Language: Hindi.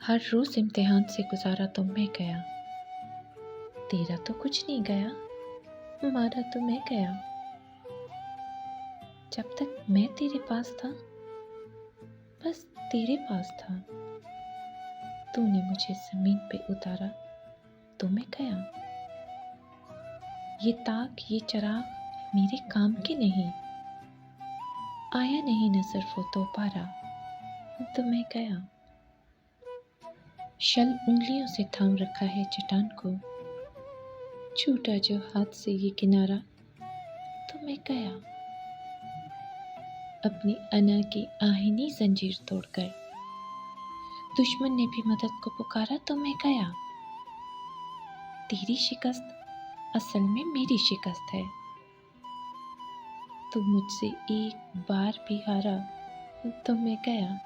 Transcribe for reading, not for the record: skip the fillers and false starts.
हर रोज इम्तिहान से गुजारा तो मैं गया, तेरा तो कुछ नहीं गया, मारा तो मैं गया। जब तक मैं तेरे पास था, बस तेरे पास था। तूने मुझे जमीन पे उतारा तो मैं गया। ये ताक, ये चिराग मेरे काम के नहीं, आया नहीं नजर वो दोबारा तो मैं गया। शल उंगलियों से थाम रखा है चट्टान को, छूटा जो हाथ से ये किनारा तो मैं गया। अपनी अना की आहिनी जंजीर तोड़कर दुश्मन ने भी मदद को पुकारा तो मैं गया। तेरी शिकस्त असल में मेरी शिकस्त है, तू मुझसे एक बार भी हारा तो मैं गया।